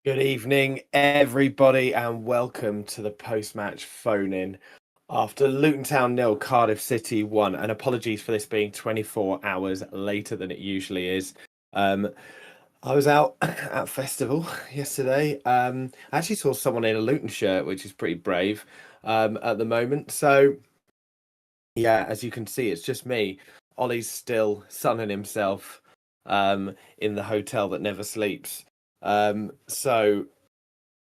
Good evening, everybody, and welcome to the post-match phone-in after Luton Town 0, Cardiff City 1. And apologies for this being 24 hours later than it usually is. I was out at festival yesterday. I actually saw someone in a Luton shirt, which is pretty brave at the moment. So, yeah, as you can see, it's just me. Ollie's still sunning himself in the hotel that never sleeps. So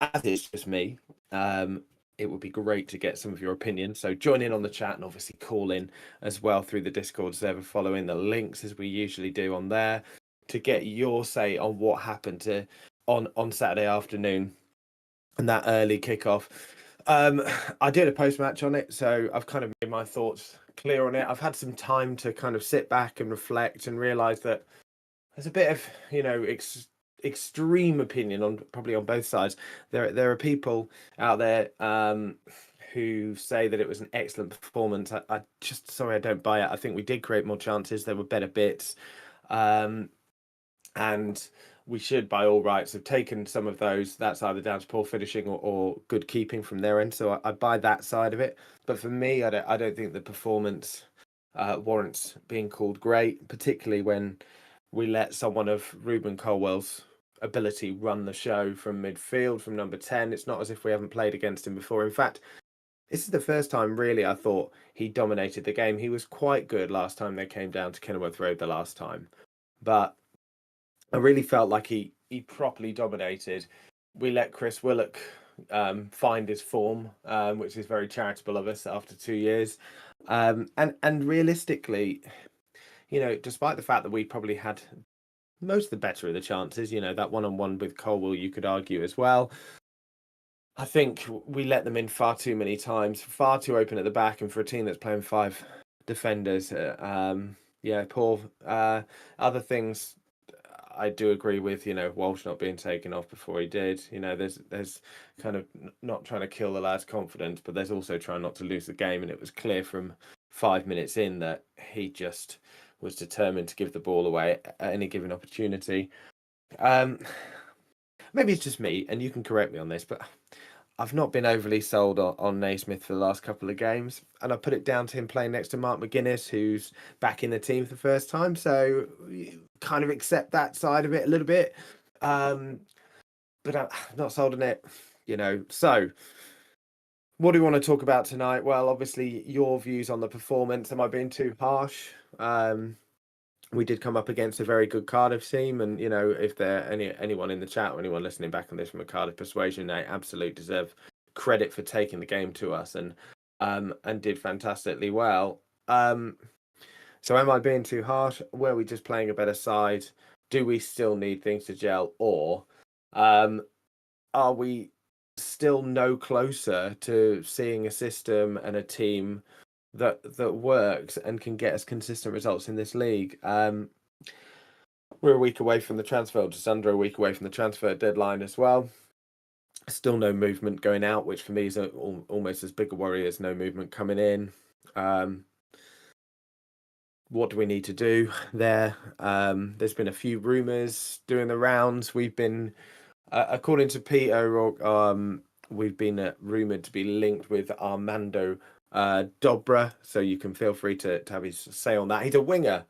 as it's just me, it would be great to get some of your opinions. So join in on the chat and obviously call in as well through the Discord server, following the links as we usually do on there to get your say on what happened on Saturday afternoon and that early kickoff. I did a post match on it, so I've kind of made my thoughts clear on it. I've had some time to kind of sit back and reflect and realise that there's a bit of, extreme opinion on probably on both sides. There are people out there who say that it was an excellent performance. I just sorry I don't buy it. I think we did create more chances. There were better bits, and we should, by all rights, have taken some of those. That's either down to poor finishing or good keeping from their end. So I buy that side of it. But for me, I don't think the performance warrants being called great, particularly when we let someone of Ruben Colwell's ability run the show from midfield, from number 10. It's not as if we haven't played against him before. In fact, this is the first time really I thought he dominated the game. He was quite good last time they came down to Kenilworth Road the last time. But I really felt like he properly dominated. We let Chris Willock find his form, which is very charitable of us after 2 years. And realistically, despite the fact that we probably had most of the better of the chances, that one-on-one with Colwell, you could argue as well. I think we let them in far too many times, far too open at the back, and for a team that's playing 5 defenders, poor. Other things I do agree with, Walsh not being taken off before he did. There's kind of not trying to kill the lad's confidence, but there's also trying not to lose the game, and it was clear from 5 minutes in that he just was determined to give the ball away at any given opportunity. Maybe it's just me, and you can correct me on this, but I've not been overly sold on Naismith for the last couple of games, and I put it down to him playing next to Mark McGuinness, who's back in the team for the first time, so kind of accept that side of it a little bit. But I'm not sold on it, So, what do we want to talk about tonight? Well, obviously, your views on the performance. Am I being too harsh? We did come up against a very good Cardiff team, and if there anyone in the chat or anyone listening back on this from a Cardiff persuasion, they absolutely deserve credit for taking the game to us and did fantastically well. So am I being too harsh? Were we just playing a better side? Do we still need things to gel, or are we still no closer to seeing a system and a team that works and can get us consistent results in this league? We're a week away from the transfer, just under a week away from the transfer deadline as well. Still no movement going out, which for me is almost as big a worry as no movement coming in. What do we need to do there? There's been a few rumours doing the rounds. We've been, according to Peter, we've been rumoured to be linked with Armando Dobra, so you can feel free to have his say on that. He's a winger,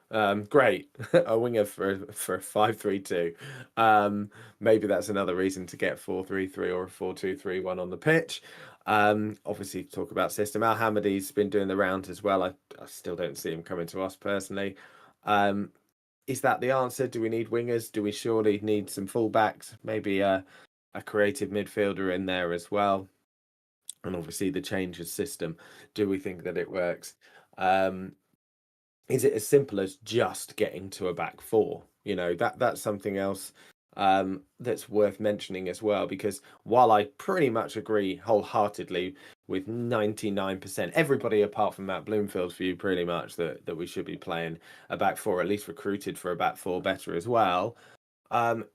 great, a winger for a 5-3-2. Maybe that's another reason to get 4-3-3 or a 4-2-3-1 on the pitch. Obviously, talk about system. Al Hamadi's been doing the rounds as well. I still don't see him coming to us personally. Is that the answer? Do we need wingers? Do we surely need some fullbacks? Maybe a creative midfielder in there as well. And obviously the change of system. Do we think that it works? Is it as simple as just getting to a back 4? That's something else that's worth mentioning as well, because while I pretty much agree wholeheartedly with 99%, everybody apart from Matt Bloomfield's view pretty much that we should be playing a back 4, at least recruited for a back 4 better as well.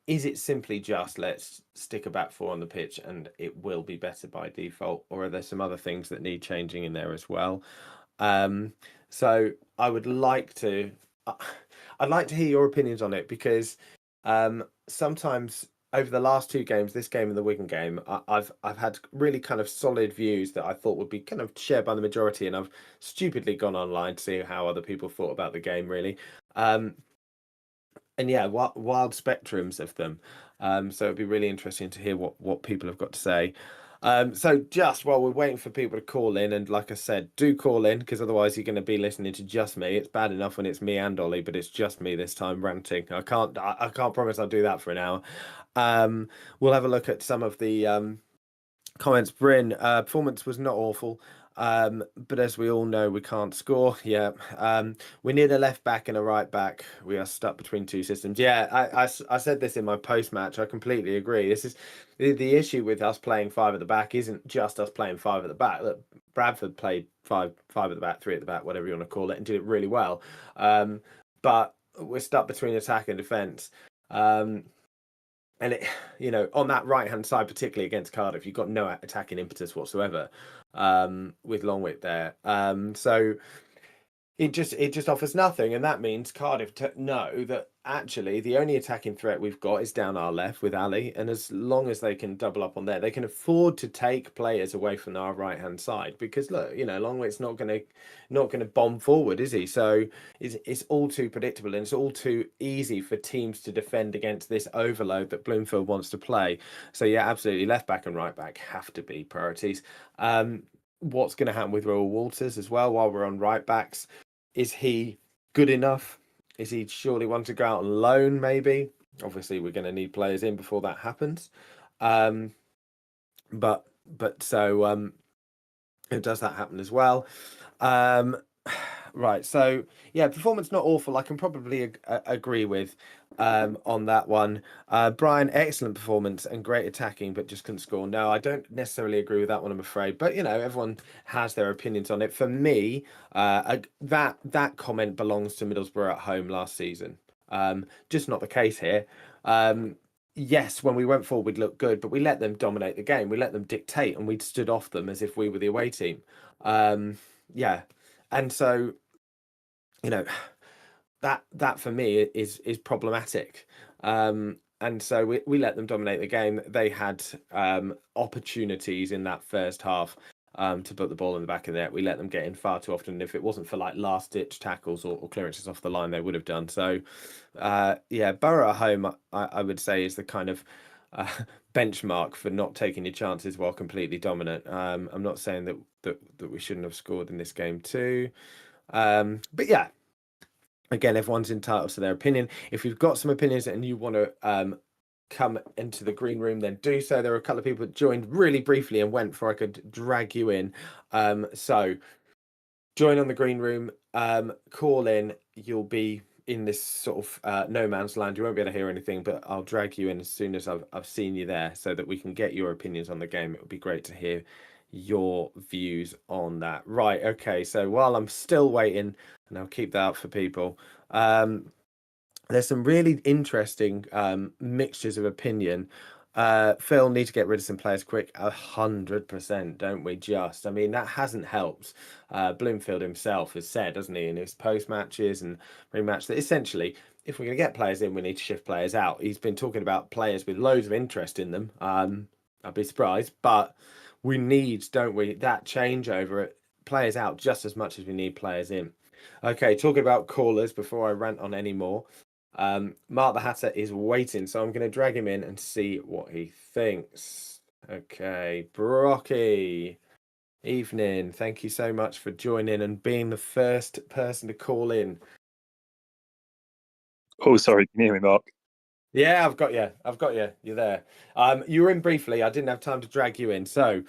Is it simply just let's stick a back 4 on the pitch and it will be better by default, or are there some other things that need changing in there as well? So I would like to I'd like to hear your opinions on it because sometimes over the last two games, this game and the Wigan game, I've had really kind of solid views that I thought would be kind of shared by the majority, and I've stupidly gone online to see how other people thought about the game, really. Um, and yeah, wild spectrums of them. So it'd be really interesting to hear what people have got to say. So just while we're waiting for people to call in, and like I said, do call in because otherwise you're going to be listening to just me. It's bad enough when it's me and Ollie, but it's just me this time ranting. I can't promise I'll do that for an hour. We'll have a look at some of the comments. Bryn, performance was not awful. But as we all know, we can't score. Yeah. We need a left back and a right back. We are stuck between two systems. Yeah, I said this in my post match. I completely agree. This is the issue with us playing five at the back isn't just us playing five at the back. Look, Bradford played five at the back, three at the back, whatever you want to call it, and did it really well. But we're stuck between attack and defence. And it, on that right hand side, particularly against Cardiff, you've got no attacking impetus whatsoever, with Longwick there. So it just offers nothing, and that means Cardiff know that actually the only attacking threat we've got is down our left with Ali, and as long as they can double up on there, they can afford to take players away from our right hand side because look, Longwick's not gonna bomb forward, is he? So it's all too predictable and it's all too easy for teams to defend against this overload that Bloomfield wants to play. So yeah, absolutely, left back and right back have to be priorities. What's going to happen with Royal Walters as well while we're on right backs? Is he good enough? Is he surely one to go out on loan, maybe? Obviously, we're going to need players in before that happens. But so does that happen as well? Right. So yeah, performance not awful. I can probably agree with on that one. Brian, excellent performance and great attacking, but just couldn't score. No, I don't necessarily agree with that one, I'm afraid. But everyone has their opinions on it. For me, that comment belongs to Middlesbrough at home last season. Just not the case here. Yes, when we went forward, we'd look good, but we let them dominate the game. We let them dictate, and we'd stood off them as if we were the away team. Yeah, and so you know that for me is problematic. And so we let them dominate the game. They had opportunities in that first half to put the ball in the back of the net. We let them get in far too often. If it wasn't for like last ditch tackles or clearances off the line, they would have done. So yeah, Borough at home, I would say, is the kind of benchmark for not taking your chances while completely dominant. I'm not saying that we shouldn't have scored in this game too. But yeah, again, everyone's entitled to their opinion. If you've got some opinions and you want to come into the green room, then do so. There are a couple of people that joined really briefly and went before I could drag you in. So join on the green room, call in. You'll be in this sort of no man's land. You won't be able to hear anything, but I'll drag you in as soon as I've seen you there so that we can get your opinions on the game. It would be great to hear your views on that. Right, okay, so while I'm still waiting, and I'll keep that up for people, there's some really interesting mixtures of opinion. Phil, need to get rid of some players quick. 100%, don't we? Just, I mean, that hasn't helped. Bloomfield himself has said, hasn't he, in his post matches and rematch, that essentially, if we're going to get players in, we need to shift players out. He's been talking about players with loads of interest in them. I'd be surprised, but we need, don't we, that changeover, players out just as much as we need players in. Okay, talking about callers before I rant on any more. Mark the Hatter is waiting, so I'm going to drag him in and see what he thinks. Okay, Brocky, evening. Thank you so much for joining and being the first person to call in. Oh, sorry, can you hear me, Mark? Yeah, I've got you. You're there. You were in briefly. I didn't have time to drag you in. So,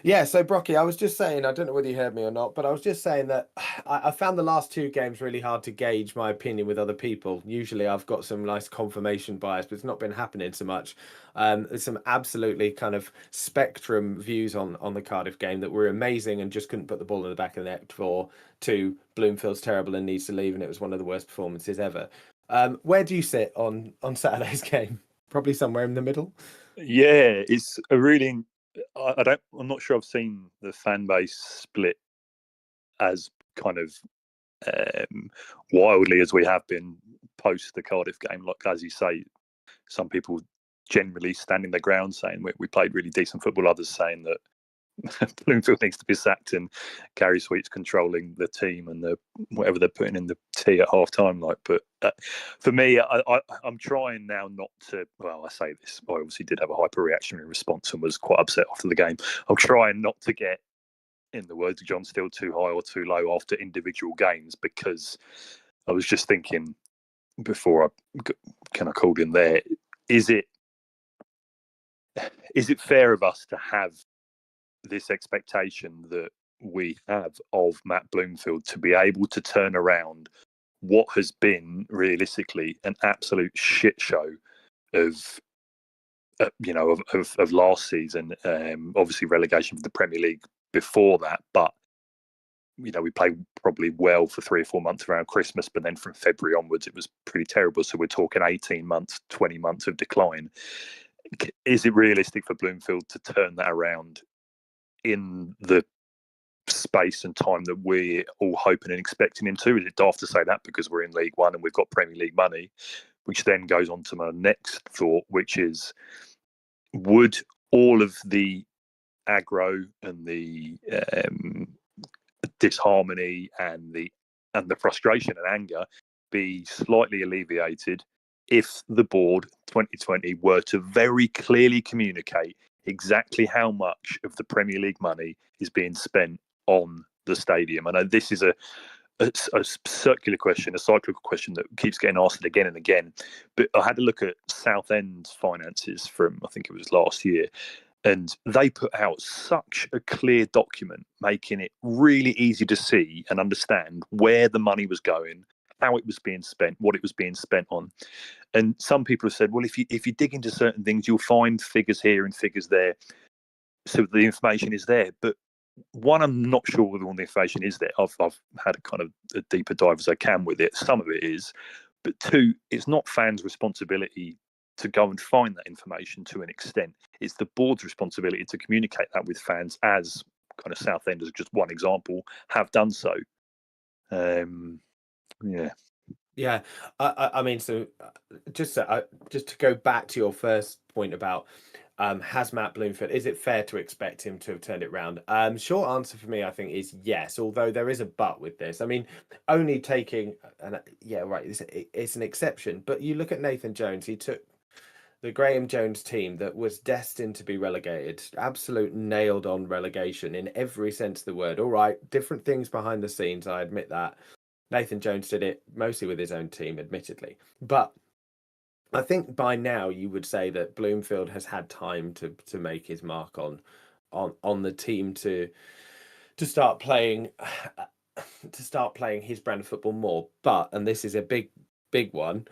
yeah. So, Brocky, I was just saying. I don't know whether you heard me or not, but I was just saying that I found the last two games really hard to gauge my opinion with other people. Usually, I've got some nice confirmation bias, but it's not been happening so much. There's some absolutely kind of spectrum views on the Cardiff game that were amazing and just couldn't put the ball in the back of the net for. To Bloomfield's terrible and needs to leave, and it was one of the worst performances ever. Where do you sit on Saturday's game? Probably somewhere in the middle. Yeah, it's a really. I'm not sure I've seen the fan base split as kind of wildly as we have been post the Cardiff game. Like, as you say, some people generally standing their ground saying we played really decent football, others saying that Bloomfield needs to be sacked and Gary Sweet's controlling the team and whatever they're putting in the tea at half time. But for me, I'm trying now not to. Well, I say this. I obviously did have a hyper reactionary response and was quite upset after the game. I'm trying not to get, in the words of John Steele, too high or too low after individual games, because I was just thinking before I called in there, is it fair of us to have this expectation that we have of Matt Bloomfield to be able to turn around what has been realistically an absolute shit show of last season? Obviously relegation for the Premier League before that, but we played probably well for 3 or 4 months around Christmas, but then from February onwards it was pretty terrible. So we're talking 18 months, 20 months of decline. Is it realistic for Bloomfield to turn that around in the space and time that we're all hoping and expecting him to? Is it daft to say that because we're in League One and we've got Premier League money? Which then goes on to my next thought, which is, would all of the aggro and the disharmony and the frustration and anger be slightly alleviated if the board 2020 were to very clearly communicate exactly how much of the Premier League money is being spent on the stadium? I know this is a circular question, a cyclical question that keeps getting asked again and again, but I had a look at Southend's finances from, I think it was last year, and they put out such a clear document, making it really easy to see and understand where the money was going, how it was being spent, what it was being spent on. And some people have said, well, if you dig into certain things, you'll find figures here and figures there, so the information is there. But one, I'm not sure whether all the information is there. I've had a kind of a deeper dive as I can with it. Some of it is, but two, it's not fans' responsibility to go and find that information to an extent. It's the board's responsibility to communicate that with fans, as kind of Southend, as just one example, have done so. Yeah, I mean, so just to go back to your first point about has Matt Bloomfield, is it fair to expect him to have turned it round? Short answer for me, I think, is yes, although there is a but with this. I mean, only taking, and yeah, right, it's an exception, but you look at Nathan Jones, he took the Graham Jones team that was destined to be relegated, absolute nailed on relegation in every sense of the word. All right, different things behind the scenes, I admit that. Nathan Jones did it mostly with his own team, admittedly. But I think by now you would say that Bloomfield has had time to make his mark on the team to start playing his brand of football more. But, and this is a big one,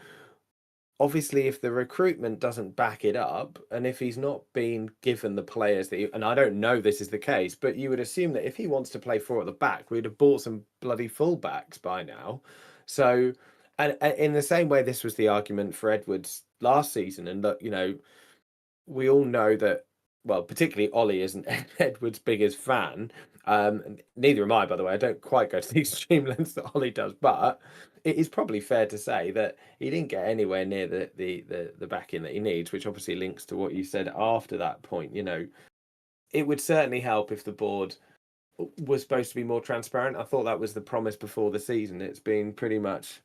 obviously, if the recruitment doesn't back it up, and if he's not being given the players that and I don't know this is the case, but you would assume that if he wants to play 4 at the back, we'd have bought some bloody fullbacks by now. So, and in the same way, this was the argument for Edwards last season. And look, we all know that, well, particularly Ollie isn't Edwards' biggest fan. Neither am I, by the way. I don't quite go to the extreme lengths that Ollie does, but it is probably fair to say that he didn't get anywhere near the backing that he needs, which obviously links to what you said after that point. It would certainly help if the board was supposed to be more transparent. I thought that was the promise before the season. It's been pretty much,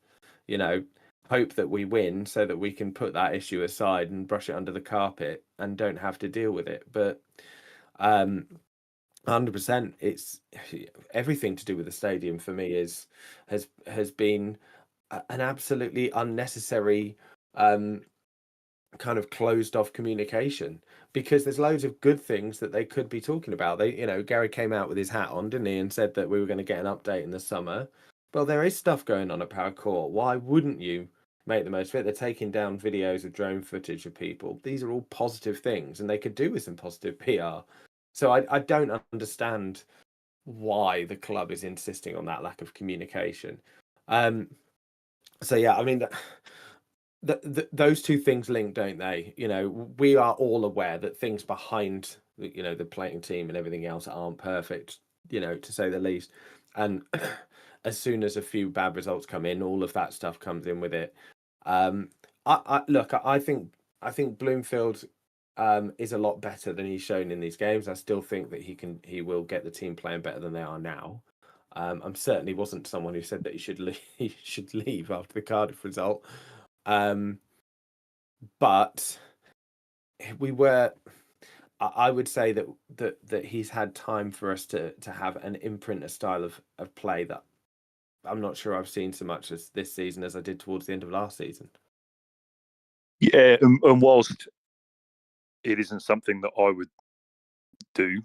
hope that we win so that we can put that issue aside and brush it under the carpet and don't have to deal with it. But 100%, it's everything to do with the stadium for me has been an absolutely unnecessary kind of closed off communication, because there's loads of good things that they could be talking about. Gary came out with his hat on, didn't he, and said that we were going to get an update in the summer. Well, there is stuff going on at Power Court. Why wouldn't you make the most of it? They're taking down videos of drone footage of people. These are all positive things, and they could do with some positive PR. So I don't understand why the club is insisting on that lack of communication. So yeah, I mean, those two things link, don't they? We are all aware that things behind the playing team and everything else aren't perfect, to say the least. And as soon as a few bad results come in, all of that stuff comes in with it. I think Bloomfield is a lot better than he's shown in these games. I still think that he will get the team playing better than they are now. I'm certainly wasn't someone who said that he should leave after the Cardiff result. But we were. I would say that he's had time for us to have an imprint, a style of play that I'm not sure I've seen so much as this season as I did towards the end of last season. Yeah, and whilst it isn't something that I would do,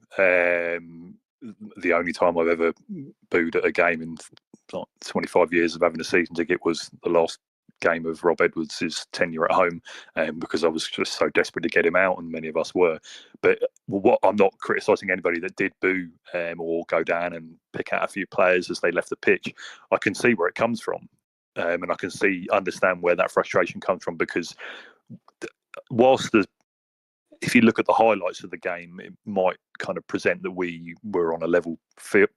the only time I've ever booed at a game in like 25 years of having a season ticket was the last game of Rob Edwards' tenure at home, because I was just so desperate to get him out, and many of us were. But what I'm not criticising anybody that did boo or go down and pick out a few players as they left the pitch. I can see where it comes from, and I can understand where that frustration comes from, because whilst if you look at the highlights of the game, it might kind of present that we were on a level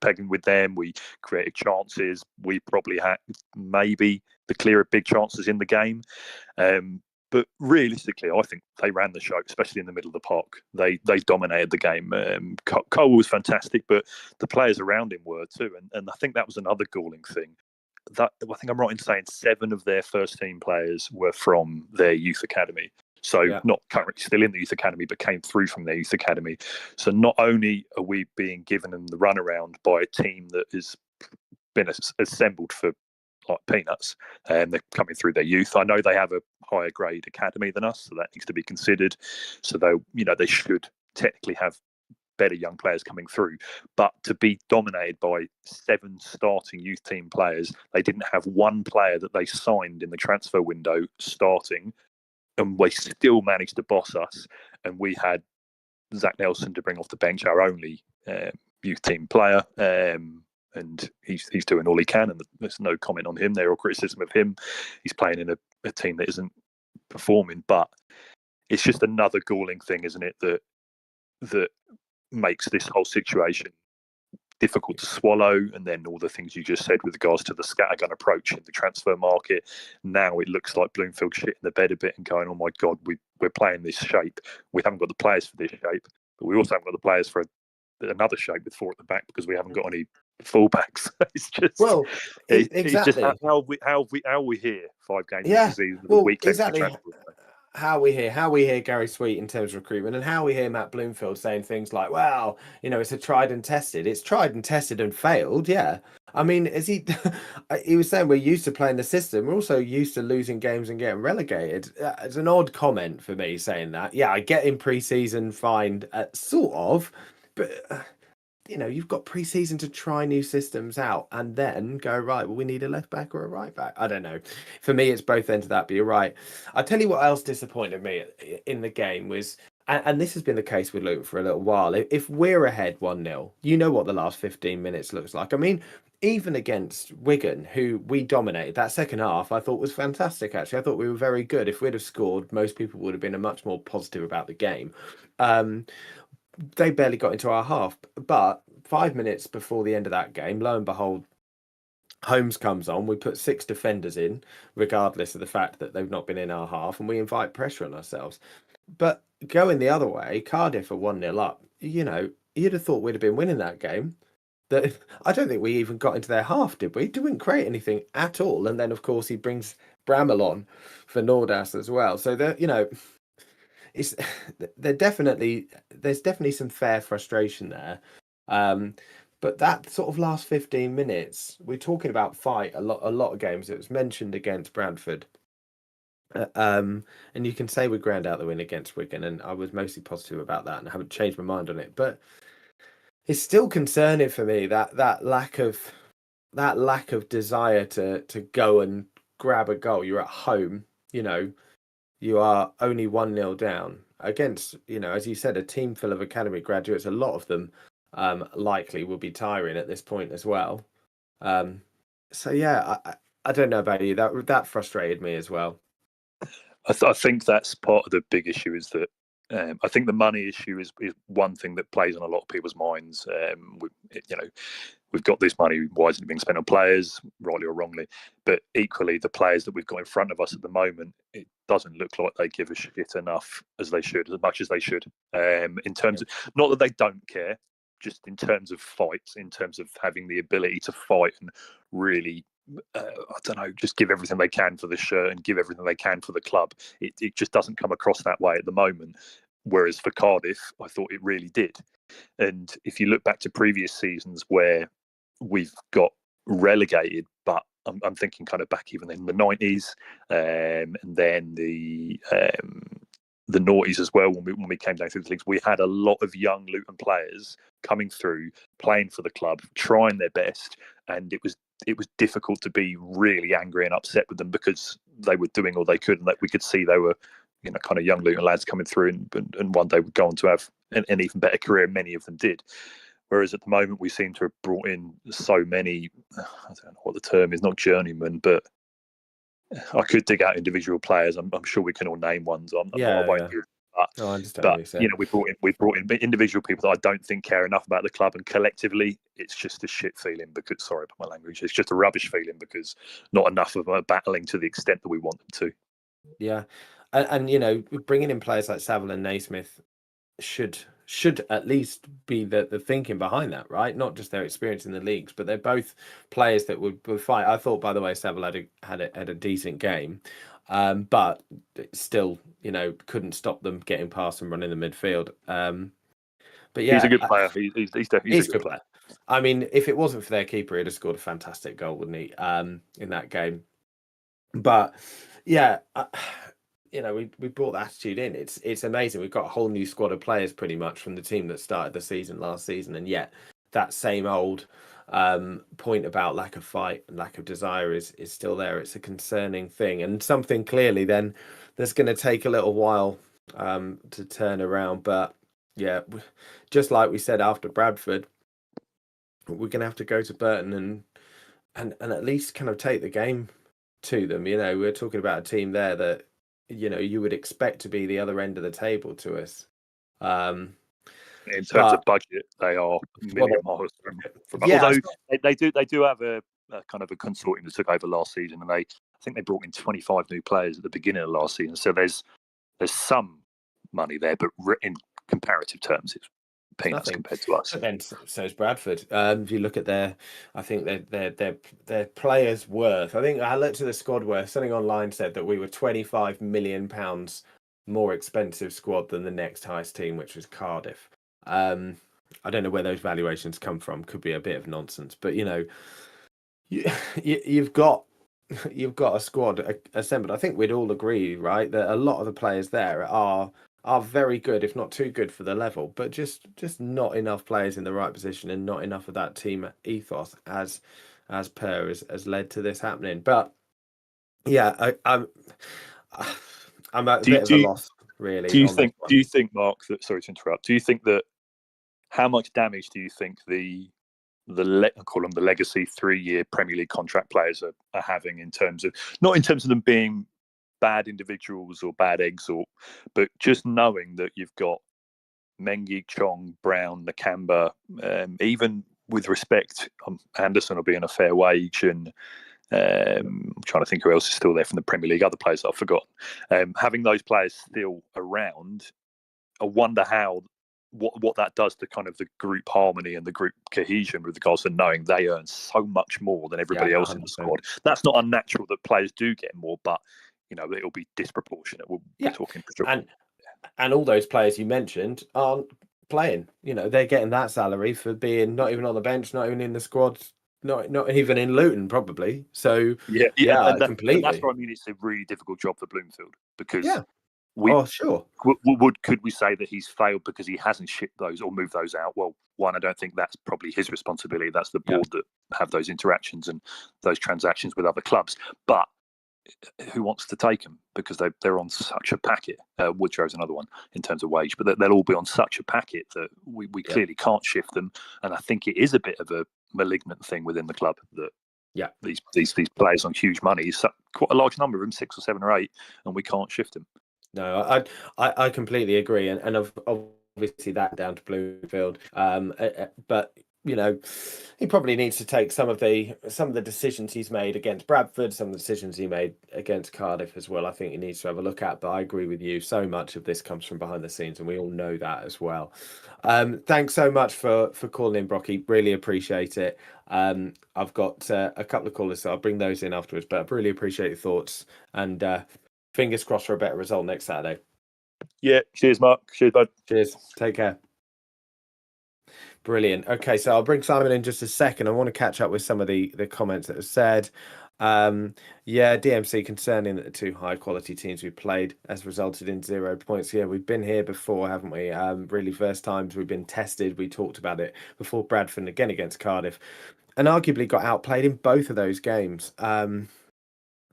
pegging with them. We created chances. We probably had maybe the clearer big chances in the game. But realistically, I think they ran the show, especially in the middle of the park. They dominated the game. Cole was fantastic, but the players around him were too. And I think that was another galling thing. I think I'm right in saying 7 of their first team players were from their youth academy. So not currently still in the youth academy, but came through from their youth academy. So not only are we being given them the runaround by a team that has been assembled for like peanuts, and they're coming through their youth. I know they have a higher grade academy than us, so that needs to be considered. So they should technically have better young players coming through. But to be dominated by 7 starting youth team players, they didn't have one player that they signed in the transfer window starting, and they still managed to boss us. And we had Zach Nelson to bring off the bench, our only youth team player, and he's doing all he can, and there's no comment on him there or criticism of him. He's playing in a team that isn't performing, but it's just another galling thing, isn't it, that makes this whole situation difficult to swallow. And then all the things you just said with regards to the scattergun approach in the transfer market. Now it looks like Bloomfield shit in the bed a bit and going, oh my God, we're playing this shape. We haven't got the players for this shape, but we also haven't got the players for another shape with 4 at the back because we haven't got any fullbacks. It's just exactly. It's just how we here 5 games into the season with a week left to transfer. How we hear Gary Sweet in terms of recruitment, and how we hear Matt Bloomfield saying things like, well, it's a tried and tested. It's tried and tested and failed. Yeah. I mean, he was saying we're used to playing the system. We're also used to losing games and getting relegated. It's an odd comment for me saying that. Yeah, I get in pre-season, fine, sort of, but you've got pre-season to try new systems out and then go, right, well, we need a left back or a right back. I don't know. For me, it's both ends of that, but you're right. I'll tell you what else disappointed me in the game was, and this has been the case with Luton for a little while, if we're ahead 1-0, you know what the last 15 minutes looks like. I mean, even against Wigan, who we dominated, that second half I thought was fantastic, actually. I thought we were very good. If we'd have scored, most people would have been much more positive about the game. They barely got into our half, but 5 minutes before the end of that game, lo and behold, Holmes comes on. We put 6 defenders in, regardless of the fact that they've not been in our half, and we invite pressure on ourselves. But going the other way, Cardiff are 1-0 up. You'd have thought we'd have been winning that game. I don't think we even got into their half, did we? Didn't create anything at all. And then, of course, he brings Bramall on for Nordas as well. So it's there's definitely some fair frustration there, but that sort of last 15 minutes, we're talking about fight a lot of games. It was mentioned against Bradford, and you can say we ground out the win against Wigan, and I was mostly positive about that, and I haven't changed my mind on it. But it's still concerning for me that lack of desire to go and grab a goal. You're at home, you are only 1-0 down against, as you said, a team full of academy graduates. A lot of them likely will be tiring at this point as well. So yeah, I don't know about you. That frustrated me as well. I think that's part of the big issue, is that I think the money issue is one thing that plays on a lot of people's minds. We've got this money. Why isn't it being spent on players, rightly or wrongly? But equally, the players that we've got in front of us at the moment, it doesn't look like they give a shit enough as much as they should. In terms of, not that they don't care, just in terms of fights, in terms of having the ability to fight and really, I don't know, just give everything they can for the shirt and give everything they can for the club. It just doesn't come across that way at the moment. Whereas for Cardiff, I thought it really did. And if you look back to previous seasons where we've got relegated, but I'm thinking kind of back even in the 90s, and then the noughties as well. When we came down through the leagues, we had a lot of young Luton players coming through, playing for the club, trying their best, and it was difficult to be really angry and upset with them because they were doing all they could, and that we could see they were, kind of young Luton lads coming through, and one day would go on to have an even better career. Many of them did. Whereas at the moment, we seem to have brought in so many, I don't know what the term is, not journeymen, but I could dig out individual players. I'm sure we can all name ones. I won't do that. I understand but what you're saying. we brought in individual people that I don't think care enough about the club, and collectively, it's just a shit feeling because, sorry about my language, it's just a rubbish feeling because not enough of them are battling to the extent that we want them to. Yeah, and bringing in players like Saville and Naismith should at least be the thinking behind that, right? Not just their experience in the leagues, but they're both players that would fight. I thought, by the way, Saville had a decent game, but still, couldn't stop them getting past and running the midfield. But yeah, he's a good player. He's definitely a good player. I mean, if it wasn't for their keeper, he'd have scored a fantastic goal, wouldn't he? In that game. But yeah. We brought the attitude in. It's amazing. We've got a whole new squad of players pretty much from the team that started the season last season, and yet that same old point about lack of fight and lack of desire is still there. It's a concerning thing, and something clearly then that's going to take a little while to turn around. But yeah, just like we said after Bradford, we're going to have to go to Burton and at least kind of take the game to them. We're talking about a team there that you would expect to be the other end of the table to us. In terms of budget, they are a million miles from although they do have a kind of a consortium that took over last season, and I think they brought in 25 new players at the beginning of last season. So there's some money there, but in comparative terms, it's peanuts compared to us. But then so is Bradford. If you look at I think their players' worth. I think I looked at the squad worth. Something online said that we were £25 million more expensive squad than the next highest team, which was Cardiff. I don't know where those valuations come from. Could be a bit of nonsense, but you've got a squad assembled. I think we'd all agree, right, that a lot of the players there are very good, if not too good for the level, but just not enough players in the right position and not enough of that team ethos as per has led to this happening. But yeah, I'm at a bit of a loss, really. Do you think, Mark, that, sorry to interrupt, do you think that, how much damage do you think call them the legacy 3-year Premier League contract players are having not in terms of them being bad individuals or bad eggs, but just knowing that you've got Mengi, Chong, Brown, Nakamba, even with respect, Anderson will be on a fair wage, and I'm trying to think who else is still there from the Premier League, other players I've forgotten. Having those players still around, I wonder what that does to kind of the group harmony and the group cohesion with regards to knowing they earn so much more than everybody else in the squad. That's not unnatural that players do get more, but it'll be disproportionate. We're talking for sure. And all those players you mentioned aren't playing. They're getting that salary for being not even on the bench, not even in the squad, not even in Luton, probably. So completely. That's what I mean. It's a really difficult job for Bloomfield because sure. Could we say that he's failed because he hasn't shipped those or moved those out? Well, one, I don't think that's probably his responsibility. That's the board that have those interactions and those transactions with other clubs. But who wants to take them because they're on such a packet? Woodrow's another one in terms of wage, but they'll all be on such a packet that we clearly can't shift them. And I think it is a bit of a malignant thing within the club that these players on huge money, quite a large number of them, 6 or 7 or 8, and we can't shift them. No, I completely agree, and obviously that down to Bloomfield. But you know, he probably needs to take some of the decisions he's made against Bradford, some of the decisions he made against Cardiff as well. I think he needs to have a look at. But I agree with you. So much of this comes from behind the scenes, and we all know that as well. Thanks so much for calling in, Brocky. Really appreciate it. I've got a couple of callers, so I'll bring those in afterwards. But I really appreciate your thoughts and. Fingers crossed for a better result next Saturday. Yeah, cheers, Mark. Cheers, bud. Cheers. Take care. Brilliant. Okay, so I'll bring Simon in just a second. I want to catch up with some of the comments that are said. Yeah, DMC concerning that the two high quality teams we played has resulted in 0 points. Yeah, we've been here before, haven't we? Really, first times we've been tested. We talked about it before Bradford and again against Cardiff, and arguably got outplayed in both of those games.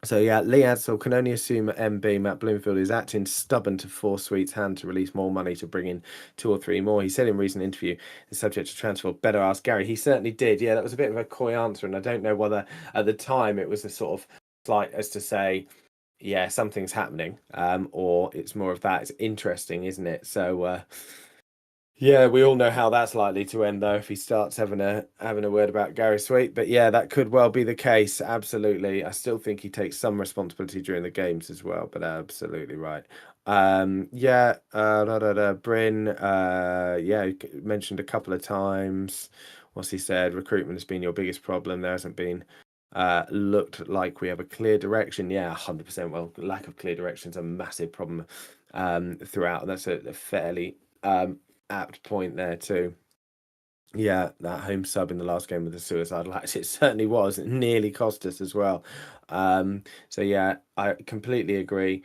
So yeah, Lee Adsell can only assume that MB Matt Bloomfield is acting stubborn to force Sweet's hand to release more money to bring in 2 or 3 more. He said in a recent interview, the subject to transfer. Better ask Gary. He certainly did. Yeah, that was a bit of a coy answer, and I don't know whether at the time it was a sort of slight as to say, yeah, something's happening, or it's more of that. It's interesting, isn't it? So. Yeah, we all know how that's likely to end, though, if he starts having a word about Gary Sweet. But yeah, that could well be the case. Absolutely, I still think he takes some responsibility during the games as well. But absolutely right. Yeah, Bryn. Yeah, mentioned a couple of times. What's he said? Recruitment has been your biggest problem. There hasn't been looked like we have a clear direction. Yeah, 100%. Well, lack of clear direction is a massive problem throughout, and that's a fairly apt point there too. Yeah, that home sub in the last game with the suicide lights, it certainly was. It nearly cost us as well. So yeah, I completely agree.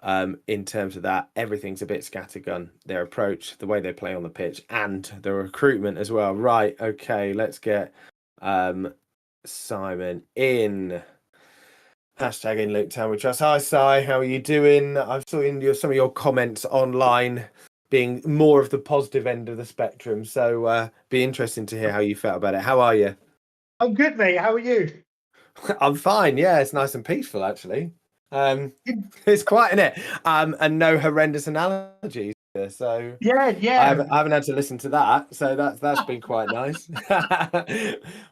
In terms of that, everything's a bit scattergun. Their approach, the way they play on the pitch, and the recruitment as well. Right, okay, let's get Simon in. Hashtag in Luton Town we trust. Hi, Si. How are you doing? I've seen some of your comments online being more of the positive end of the spectrum. So be interesting to hear how you felt about it. How are you? I'm good, mate. How are you? I'm fine. Yeah, it's nice and peaceful actually. It's quite, isn't it? And no horrendous analogies. So I Yeah. haven't had to listen to that, so that's been quite nice.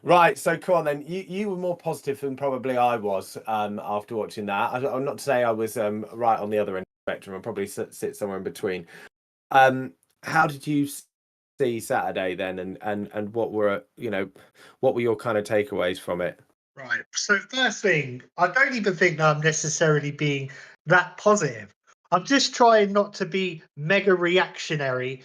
Right, so come on then. You were more positive than probably I was after watching that. I'm not to say I was right on the other end of the spectrum. I'll probably sit somewhere in between. How did you see Saturday then, and what were what were your kind of takeaways from it? Right. So first thing, I don't even think that I'm necessarily being that positive. I'm just trying not to be mega reactionary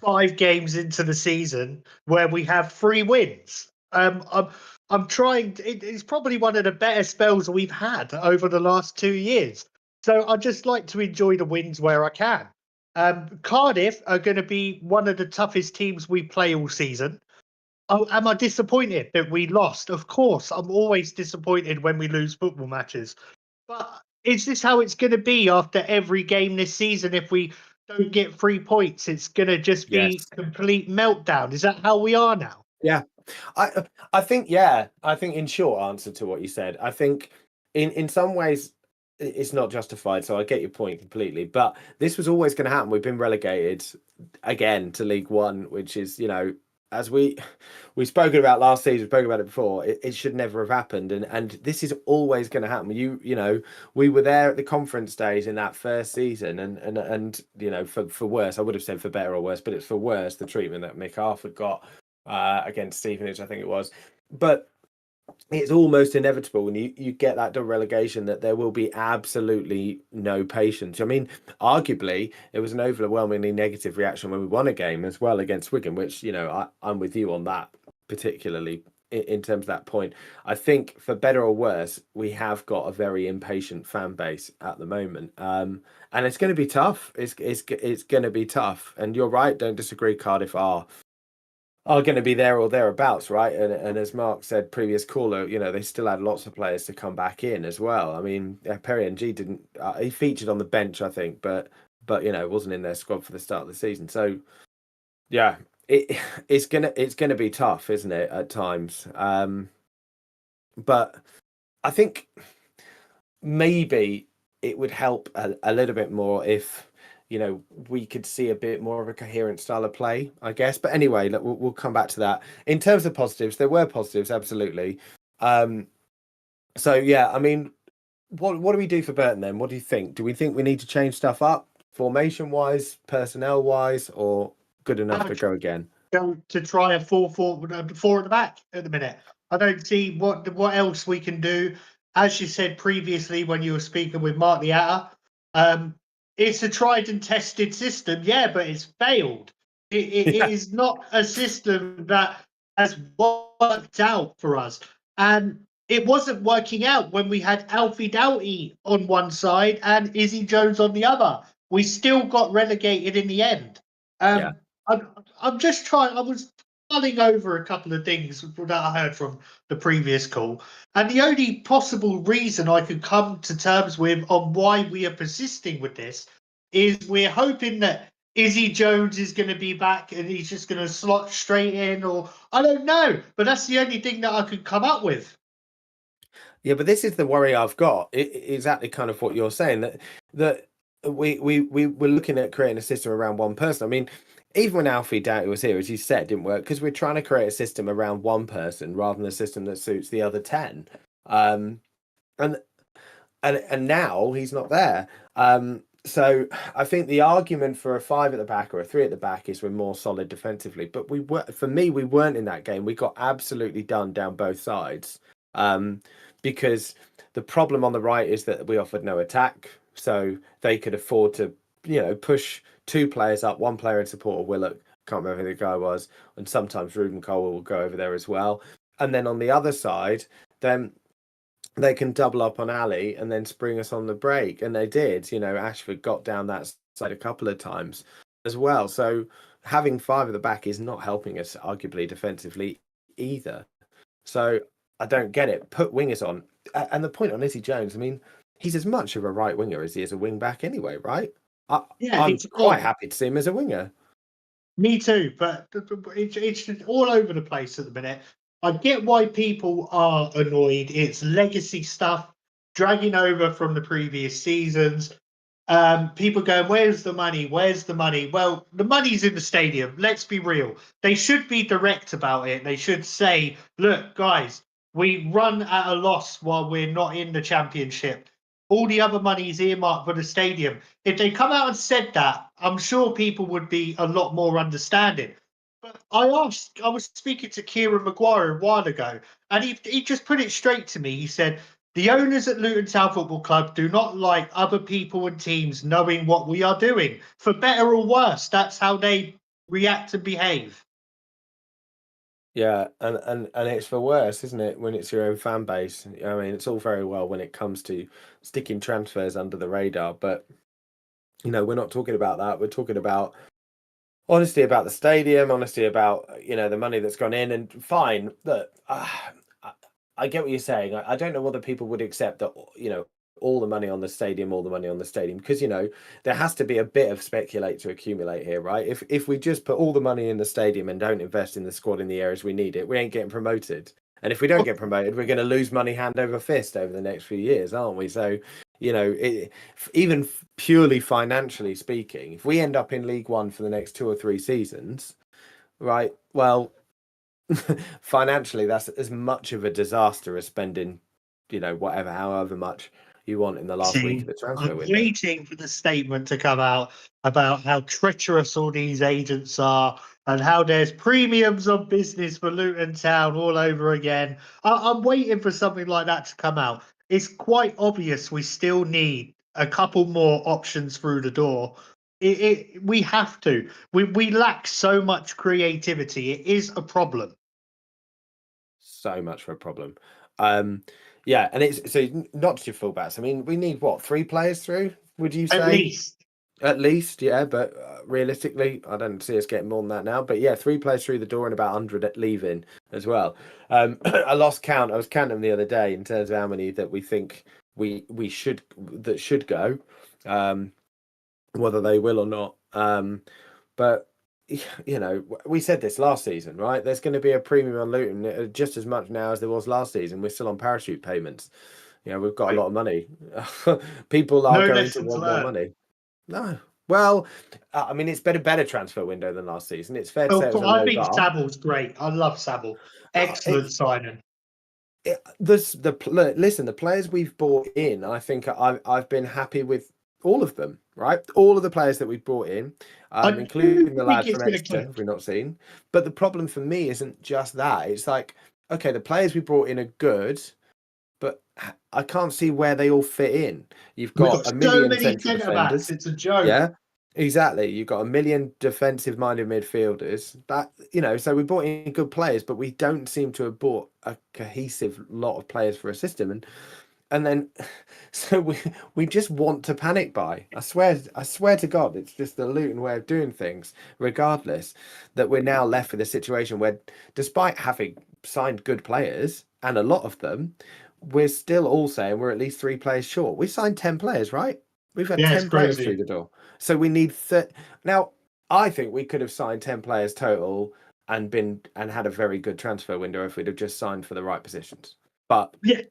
5 games into the season where we have 3 wins. I'm trying. It's probably one of the better spells we've had over the last 2 years. So I just like to enjoy the wins where I can. Cardiff are going to be one of the toughest teams we play all season. Oh, am I disappointed that we lost? Of course, I'm always disappointed when we lose football matches. But is this how it's going to be after every game this season? If we don't get 3 points, it's going to just be Yes. complete meltdown. Is that how we are now? Yeah. I think, yeah, I think in short answer to what you said, I think in some ways it's not justified. So I get your point completely, but this was always going to happen. We've been relegated again to League One, which is, as we've spoken about last season, we've spoken about it before. It should never have happened, and this is always going to happen. We were there at the conference days in that first season, and for worse, I would have said for better or worse, but it's for worse the treatment that Mick Harford got against Stevenage, I think it was. But it's almost inevitable when you get that relegation that there will be absolutely no patience. I mean, arguably, it was an overwhelmingly negative reaction when we won a game as well against Wigan, which, I'm with you on that, particularly in terms of that point. I think for better or worse, we have got a very impatient fan base at the moment. And it's going to be tough. It's going to be tough. And you're right, don't disagree, Cardiff are going to be there or thereabouts, right? And as Mark said, previous caller, they still had lots of players to come back in as well. I mean, Perry NG didn't. He featured on the bench, I think, but wasn't in their squad for the start of the season. So yeah, it's gonna be tough, isn't it, at times? But I think maybe it would help a little bit more if, you know, we could see a bit more of a coherent style of play, I guess. But anyway, look, we'll come back to that. In terms of positives, there were positives, absolutely. So yeah, I mean, what do we do for Burton then? What do you think? Do we think we need to change stuff up, formation wise, personnel wise, or good enough to go again? Go to try a 4-4 at the back at the minute. I don't see what else we can do. As you said previously when you were speaking with Mark Liatta, it's a tried and tested system, yeah, but it's failed. It Yeah. is not a system that has worked out for us. And it wasn't working out when we had Alfie Doughty on one side and Izzy Jones on the other. We still got relegated in the end. Yeah. I'm just trying. I was mulling over a couple of things that I heard from the previous call, and the only possible reason I could come to terms with on why we are persisting with this is we're hoping that Izzy Jones is going to be back and he's just going to slot straight in, or I don't know. But that's the only thing that I could come up with. Yeah, but this is the worry I've got. Exactly kind of what you're saying, that we're looking at creating a system around one person. I mean, even when Alfie Doughty was here, as you said, it didn't work because we're trying to create a system around one person rather than a system that suits the other 10. And now he's not there. So I think the argument for a 5 at the back or a 3 at the back is we're more solid defensively. But we weren't in that game. We got absolutely done down both sides. Because the problem on the right is that we offered no attack, so they could afford to, you know, push 2 players up, 1 player in support of Willock, can't remember who the guy was, and sometimes Ruben Cole will go over there as well. And then on the other side, then they can double up on Ali and then spring us on the break, and they did. You know, Ashford got down that side a couple of times as well. So having 5 at the back is not helping us, arguably, defensively either. So I don't get it. Put wingers on. And the point on Izzy Jones, I mean, he's as much of a right winger as he is a wing back anyway, right? Yeah, I'm it's quite odd. happy to see him as a winger. Me too, but it's all over the place at the minute. I get why people are annoyed. It's legacy stuff dragging over from the previous seasons. People going, where's the money? Where's the money? Well, the money's in the stadium. Let's be real. They should be direct about it. They should say, look, guys, we run at a loss while we're not in the championship. All the other money is earmarked for the stadium. If they come out and said that, I'm sure people would be a lot more understanding. But I was speaking to Kieran Maguire a while ago, and he just put it straight to me. He said, the owners at Luton Town Football Club do not like other people and teams knowing what we are doing. For better or worse, that's how they react and behave. Yeah, and it's for worse, isn't it, when it's your own fan base? I mean, it's all very well when it comes to sticking transfers under the radar, but you know, we're not talking about that. We're talking about honesty about the stadium, honesty about, you know, the money that's gone in. And fine, look, I get what you're saying. I don't know whether people would accept that, you know, all the money on the stadium, because, you know, there has to be a bit of speculate to accumulate here, right? If we just put all the money in the stadium and don't invest in the squad in the areas we need it, we ain't getting promoted. And if we don't get promoted, we're going to lose money hand over fist over the next few years, aren't we? So, you know, even purely financially speaking, if we end up in League One for the next 2 or 3 seasons, right? Well, financially, that's as much of a disaster as spending, you know, however much you want in the last week of the transfer I'm window. waiting for the statement to come out about how treacherous all these agents are and how there's premiums on business for Luton Town all over again. I'm waiting for something like that to come out. It's quite obvious we still need a couple more options through the door. We have to. We lack so much creativity. It is a problem. So much for a problem. Yeah, and it's so not just your fullbacks. I mean, we need what, 3 players through? Would you say? At least. At least, yeah, but realistically, I don't see us getting more than that now. But yeah, 3 players through the door and about 100 leaving as well. I lost count. I was counting them the other day in terms of how many that we think we should go, whether they will or not. But you know, we said this last season, right? There's going to be a premium on Luton just as much now as there was last season. We're still on parachute payments. You know, we've got a lot of money. People are No going to lessons want more learned. money. No. Well, I mean, it's been a better transfer window than last season. It's fair to say it was a I low think bar. Sable's great. I love Sable. Excellent signing. Listen, the players we've brought in, I think I've been happy with all of them, right? All of the players that we've brought in, I including do the think lad it's from going to Exeter, click. we've not seen. But the problem for me isn't just that. It's like, okay, the players we brought in are good, but I can't see where they all fit in. You've We've got got a so million many central centre backs. defenders. It's a joke. Yeah, exactly. You've got a million defensive-minded midfielders. That, you know, so we brought in good players, but we don't seem to have bought a cohesive lot of players for a system. And then so we just want to panic buy. I swear to God, it's just the Luton way of doing things, regardless, that we're now left with a situation where, despite having signed good players, and a lot of them, we're still all saying we're at least 3 players short. We signed 10 players, right? We've had Yeah, it's 10 players through crazy. the door. So we need now, I think we could have signed 10 players total and had a very good transfer window if we'd have just signed for the right positions. But Yeah,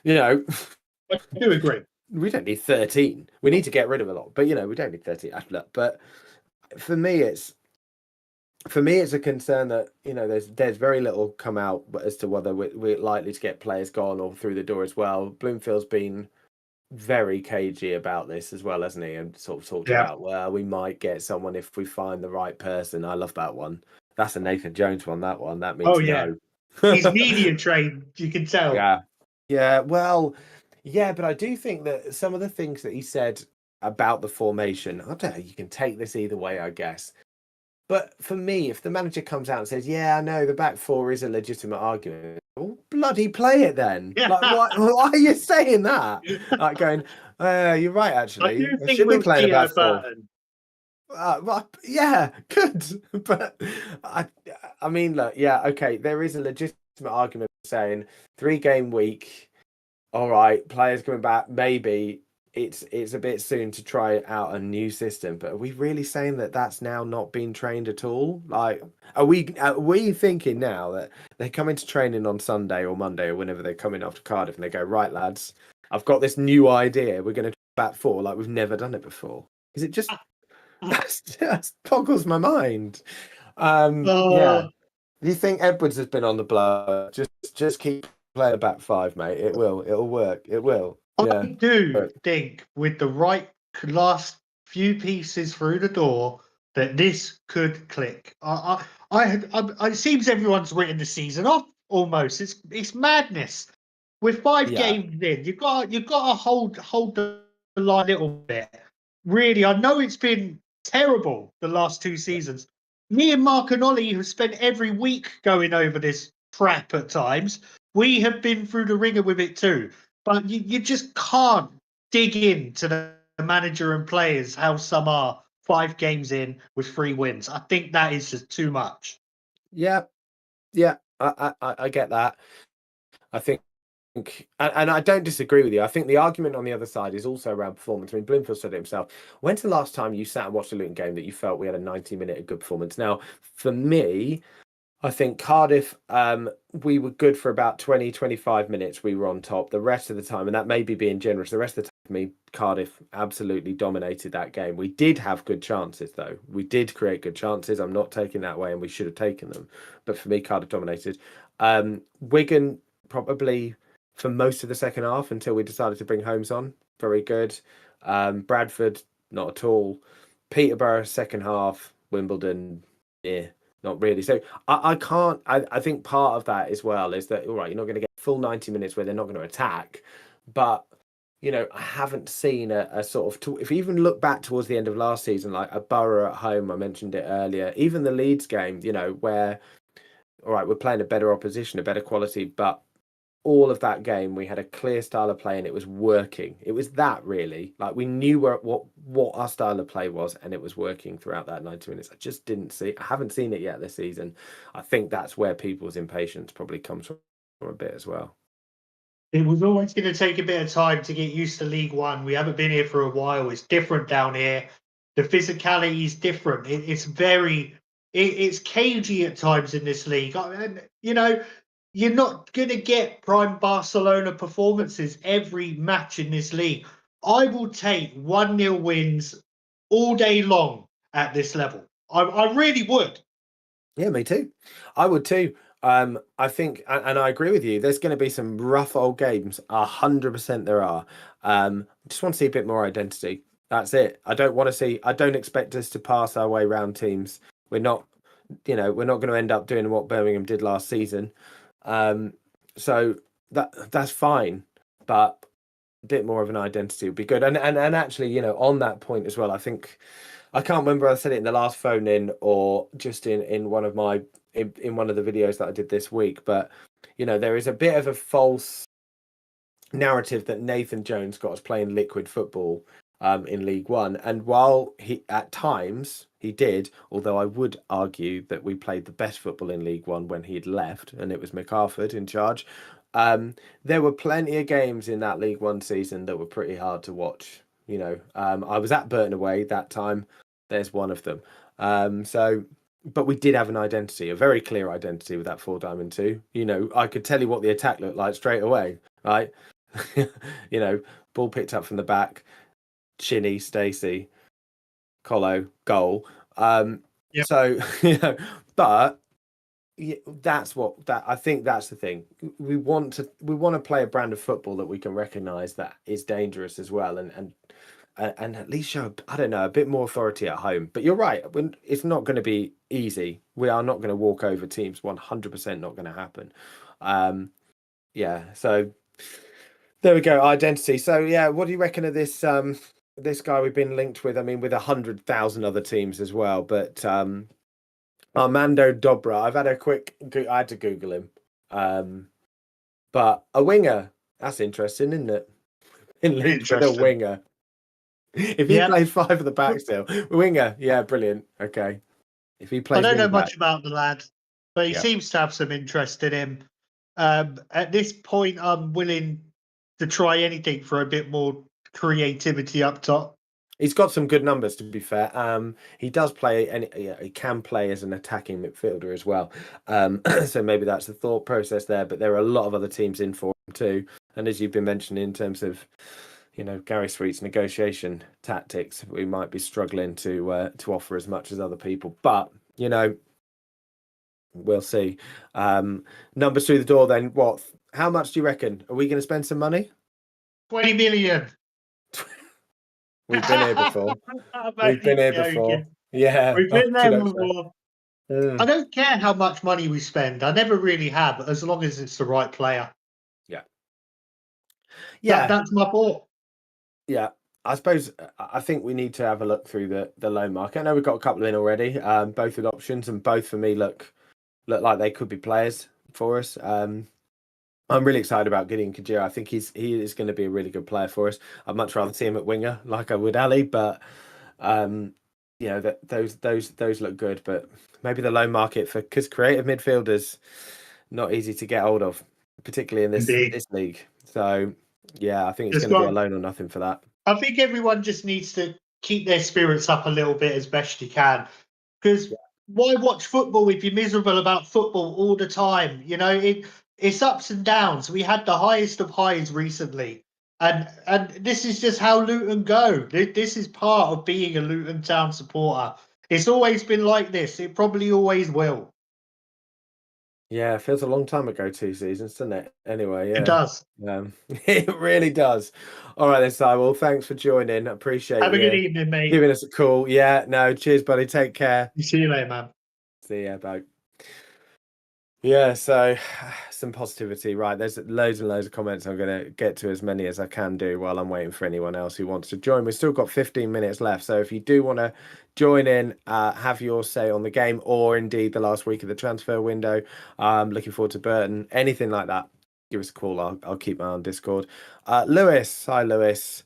you know, I do agree. we don't need 13. We need to get rid of a lot, but you know, we don't need 13. But for me, it's a concern that, you know, there's very little come out as to whether we're likely to get players gone or through the door as well. Bloomfield's been very cagey about this as well, hasn't he? And sort of talked Yeah. about, well, we might get someone if we find the right person. I love that one. That's a Nathan Jones one. That one. That means Oh, yeah. no. He's media trained, you can tell. Yeah. Yeah. Well, yeah, but I do think that some of the things that he said about the formation, I don't know, you can take this either way, I guess. But for me, if the manager comes out and says, yeah, I know the back four is a legitimate argument, well, bloody play it then. Yeah. Like, why are you saying that? Like going, you're right, I actually. do I think should be we'll playing see a it back at four. Burton. Yeah, good. But I mean, look, yeah, okay, there is a legitimate argument saying 3-game week. All right, players coming back. Maybe it's a bit soon to try out a new system, but are we really saying that that's now not been trained at all? Like, are we thinking now that they come into training on Sunday or Monday or whenever they come in after Cardiff and they go, right, lads, I've got this new idea. We're going to back four like we've never done it before. Is it just that's just boggles my mind? Yeah. Do you think Edwards has been on the blow? Just keep playing back 5, mate. It'll work. It will. Yeah. I do But think with the right last few pieces through the door that this could click. It seems everyone's written the season off almost. It's madness. With 5 yeah. games in, you've got to hold the line a little bit. Really, I know it's been terrible the last 2 seasons. Me and Mark and Ollie have spent every week going over this crap at times. We have been through the ringer with it too. But you just can't dig into the manager and players how some are 5 games in with 3 wins. I think that is just too much. Yeah. Yeah. I get that. I think and I don't disagree with you. I think the argument on the other side is also around performance. I mean, Bloomfield said it himself. When's the last time you sat and watched a Luton game that you felt we had a 90-minute of good performance? Now, for me, I think Cardiff, we were good for about 20, 25 minutes. We were on top the rest of the time, and that may be being generous. The rest of the time, for me, Cardiff absolutely dominated that game. We did have good chances, though. We did create good chances. I'm not taking that away, and we should have taken them. But for me, Cardiff dominated. Wigan, probably for most of the second half until we decided to bring Holmes on. Very good. Bradford, not at all. Peterborough, second half. Wimbledon, yeah. Not really. So I can't. I think part of that as well is that, all right, you're not going to get full 90 minutes where they're not going to attack. But, you know, I haven't seen a sort of, if you even look back towards the end of last season, like a Borough at home, I mentioned it earlier, even the Leeds game, you know, where, all right, we're playing a better opposition, a better quality, but all of that game we had a clear style of play and it was working. It was that, really, like we knew what our style of play was and it was working throughout that 90 minutes. I haven't seen it yet this season. I think that's where people's impatience probably comes from a bit as well. It was always going to take a bit of time to get used to League One. We haven't been here for a while. It's different down here. The physicality is different. It's cagey at times in this league. And, you know, you're not going to get prime Barcelona performances every match in this league. I will take 1-0 wins all day long at this level. I really would. Yeah, me too. I would too. I think, and I agree with you. There's going to be some rough old games. 100% there are. Just want to see a bit more identity. That's it. I don't want to see. I don't expect us to pass our way around teams. We're not. We're not going to end up doing what Birmingham did last season. So that's fine, but a bit more of an identity would be good. And actually, on that point as well, I think I can't remember if I said it in the last phone in or just in one of my in one of the videos that I did this week, but there is a bit of a false narrative that Nathan Jones got us playing liquid football in League One, and while he at times he did, although I would argue that we played the best football in League One when he had left, and it was McArthur in charge. There were plenty of games in that League One season that were pretty hard to watch. I was at Burton away that time. There's one of them. But we did have an identity, a very clear identity with that 4-2. I could tell you what the attack looked like straight away, right? Ball picked up from the back, Chinny, Stacey, Colo, goal. Yep. So, but I think that's the thing. We want to play a brand of football that we can recognise that is dangerous as well, and at least show, I don't know, a bit more authority at home. But you're right, it's not going to be easy. We are not going to walk over teams. 100% not going to happen. So there we go. Identity. So yeah, what do you reckon of this this guy we've been linked with? I mean, with 100,000 other teams as well. But Armando Dobra. I had to Google him. But a winger. That's interesting, isn't it? In linked with a winger. If he played 5 at the back still, winger, yeah, brilliant. Okay. If he plays, I don't know much about the lad, but he Yeah. seems to have some interest in him. At this point, I'm willing to try anything for a bit more creativity up top. He's got some good numbers, to be fair. He does play, and he can play as an attacking midfielder as well. So maybe that's the thought process there. But there are a lot of other teams in for him too. And as you've been mentioning, in terms of Gary Sweet's negotiation tactics, we might be struggling to offer as much as other people. But we'll see. Numbers through the door. Then what? How much do you reckon? Are we going to spend some money? 20 million. We've been here before. We've been here before. Yeah, we've been there before. I don't care how much money we spend. I never really have, as long as it's the right player. Yeah, that's my thought. Yeah, I think we need to have a look through the loan market. I know we've got a couple in already, both with options, and both for me look like they could be players for us. I'm really excited about Gideon Kajira. I think he is going to be a really good player for us. I'd much rather see him at winger like I would Ali, but those look good. But maybe the loan market because creative midfielders not easy to get hold of, particularly in this league. So yeah, I think it's going to be a loan or nothing for that. I think everyone just needs to keep their spirits up a little bit as best you can, because why watch football if you're miserable about football all the time? It's ups and downs. We had the highest of highs recently, and this is just how Luton go. This is part of being a Luton Town supporter. It's always been like this. It probably always will. Yeah, it feels a long time ago, 2 seasons, doesn't it? Anyway, yeah. It does. It really does. All right, then, Simon. Thanks for joining. I appreciate Have a good evening, mate. Giving us a call. Yeah, no, cheers, buddy. Take care. See you later, man. See ya, bye. Yeah, so some positivity, right? There's loads and loads of comments. I'm going to get to as many as I can do while I'm waiting for anyone else who wants to join. We've still got 15 minutes left. So if you do want to join in, have your say on the game or indeed the last week of the transfer window, looking forward to Burton, anything like that, give us a call. I'll keep my eye on Discord. Lewis, hi, Lewis.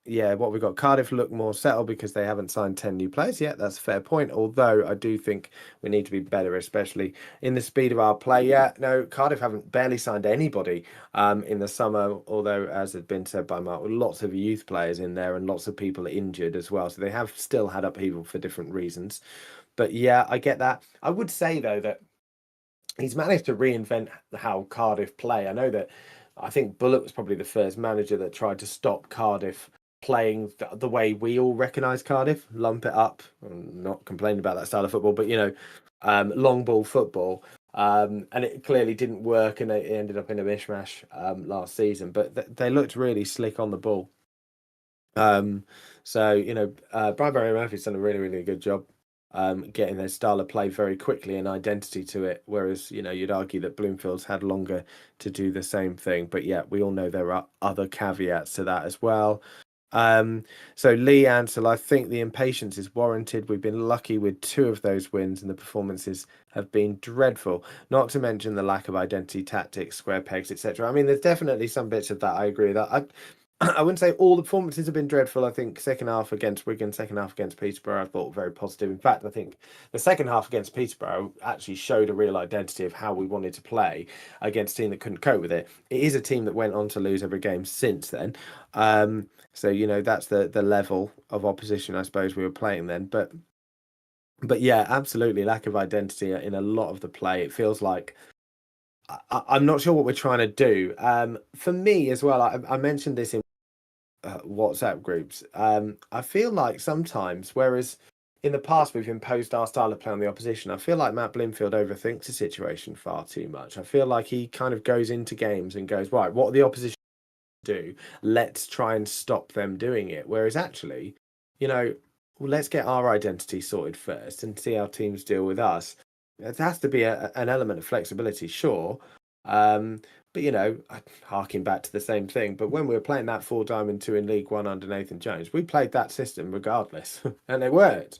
Yeah, what we've got, Cardiff look more settled because they haven't signed 10 new players yet. That's a fair point. Although I do think we need to be better, especially in the speed of our play. Yeah, no, Cardiff haven't barely signed anybody in the summer. Although, as had been said by Mark, lots of youth players in there and lots of people injured as well. So they have still had upheaval for different reasons. But yeah, I get that. I would say though that he's managed to reinvent how Cardiff play. I think Bullock was probably the first manager that tried to stop Cardiff playing the way we all recognise Cardiff, lump it up. I'm not complaining about that style of football, but long ball football. And it clearly didn't work, and it ended up in a mishmash last season. But they looked really slick on the ball. Brian Barry Murphy's done a really, really good job getting their style of play very quickly and identity to it. Whereas, you'd argue that Bloomfield's had longer to do the same thing. But yeah, we all know there are other caveats to that as well. So Lee Ansell, I think the impatience is warranted. We've been lucky with 2 of those wins, and the performances have been dreadful. Not to mention the lack of identity, tactics, square pegs, etc. I mean, there's definitely some bits of that. I agree with that. I wouldn't say all the performances have been dreadful. I think second half against Wigan, second half against Peterborough, I thought very positive. In fact, I think the second half against Peterborough actually showed a real identity of how we wanted to play against a team that couldn't cope with it. It is a team that went on to lose every game since then. So that's the level of opposition I suppose we were playing then. But yeah, absolutely lack of identity in a lot of the play. It feels like I'm not sure what we're trying to do. For me as well, I mentioned this in WhatsApp groups. I feel like sometimes, whereas in the past we've imposed our style of play on the opposition, I feel like Matt Bloomfield overthinks the situation far too much. I feel like he kind of goes into games and goes, right, what are the opposition do? Let's try and stop them doing it. Whereas actually, let's get our identity sorted first and see how teams deal with us. There has to be an element of flexibility, sure. But harking back to the same thing. But when we were playing that 4-2 in League One under Nathan Jones, we played that system regardless, and it worked.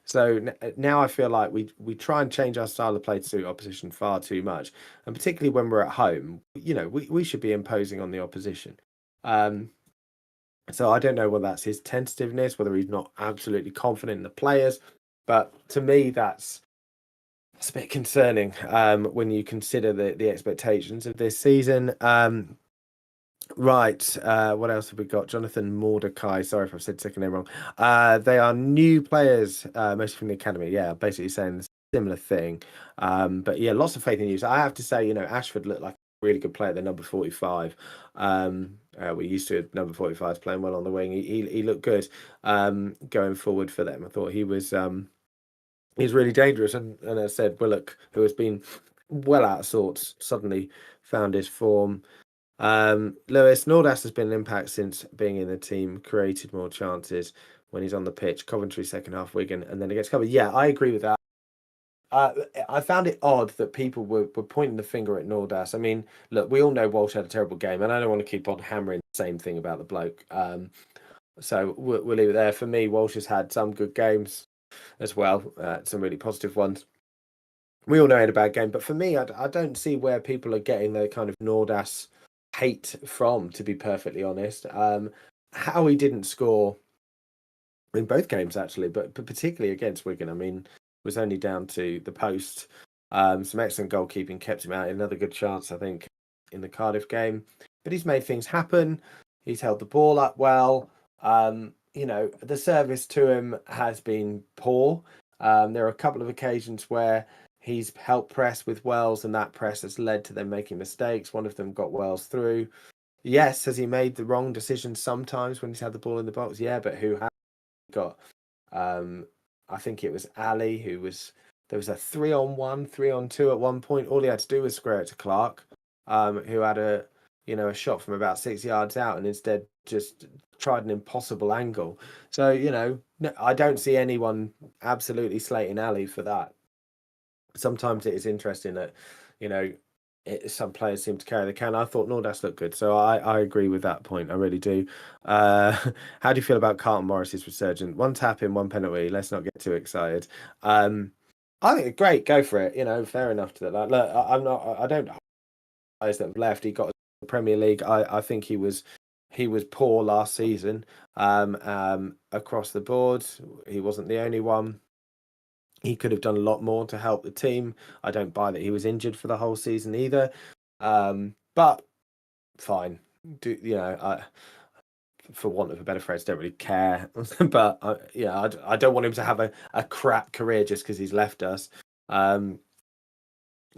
So now I feel like we try and change our style of play to suit opposition far too much, and particularly when we're at home, we should be imposing on the opposition. So I don't know whether that's his tentativeness, whether he's not absolutely confident in the players, but to me that's a bit concerning when you consider the expectations of this season. Right. What else have we got? Jonathan Mordecai. Sorry if I've said second name wrong. They are new players, mostly from the academy. Yeah, basically saying the similar thing. But yeah, lots of faith in you. So I have to say, Ashford looked like a really good player at the number 45. We used to number 45s playing well on the wing. He looked good going forward for them. I thought he was really dangerous. And as I said, Willock, who has been well out of sorts, suddenly found his form. Lewis Nordas has been an impact since being in the team, created more chances when he's on the pitch. Coventry second half, Wigan, and then against Coventry. Yeah, I agree with that. I found it odd that people were pointing the finger at Nordas. I mean, look, we all know Walsh had a terrible game, and I don't want to keep on hammering the same thing about the bloke. So we'll leave it there. For me, Walsh has had some good games as well, some really positive ones. We all know he had a bad game, but for me, I don't see where people are getting the kind of Nordas hate from, to be perfectly honest. How he didn't score in both games actually, but particularly against Wigan, I mean, was only down to the post. Some excellent goalkeeping kept him out. Another good chance, I think, in the Cardiff game. But he's made things happen. He's held the ball up well. The service to him has been poor. There are a couple of occasions where he's helped press with Wells, and that press has led to them making mistakes. One of them got Wells through. Yes, has he made the wrong decision sometimes when he's had the ball in the box? Yeah, but who has got? I think it was Ali who was. There was a 3-on-1, 3-on-2 at one point. All he had to do was square it to Clark, who had a shot from about 6 yards out, and instead just tried an impossible angle. So I don't see anyone absolutely slating Ali for that. Sometimes it is interesting that some players seem to carry the can. I thought Nordas looked good, so I agree with that point. I really do. How do you feel about Carlton Morris's resurgence? One tap in, one penalty. Let's not get too excited. I think great. Go for it. Fair enough to that. Look, I'm not. I don't. Guys that have left. He got the Premier League. I think he was poor last season. Across the board, he wasn't the only one. He could have done a lot more to help the team. I don't buy that he was injured for the whole season either. But fine. For want of a better phrase, don't really care. But I don't want him to have a crap career just because he's left us.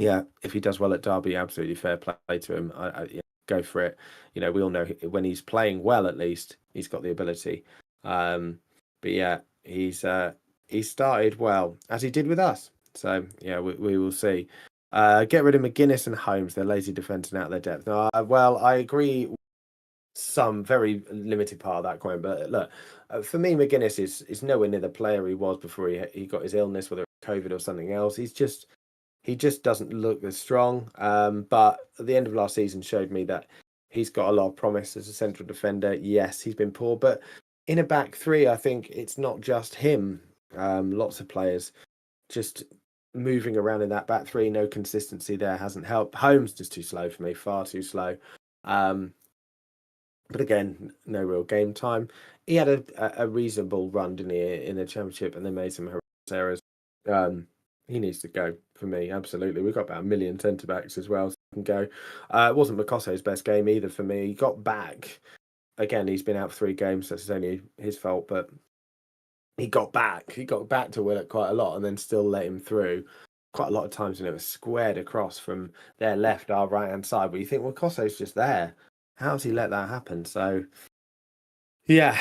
yeah, if he does well at Derby, absolutely fair play to him. Yeah, go for it. You know, we all know when he's playing well, at least he's got the ability. But yeah, he started well, as he did with us. So yeah, we will see. Get rid of McGuinness and Holmes. They're lazy defence and out their depth. Well, I agree. Some very limited part of that comment, but look, for me, McGuinness is nowhere near the player he was before he got his illness, whether it's COVID or something else. He just doesn't look as strong. But at the end of last season showed me that he's got a lot of promise as a central defender. Yes, he's been poor, but in a back three, I think it's not just him. Lots of players just moving around in that back three, no consistency there hasn't helped. Holmes just too slow for me, far too slow. But again, no real game time. He had a reasonable run, didn't he, in the championship, and they made some horrendous errors. He needs to go for me, absolutely. We've got about 1 million centre backs as well, so he can go. It wasn't Makoso's best game either for me. He got back. Again, he's been out for 3 games, so it's only his fault, but he got back. He got back to Willock quite a lot and then still let him through. Quite a lot of times when it was squared across from their left, our right hand side. But you think, well, Makoso's just there. How's he let that happen? So, yeah,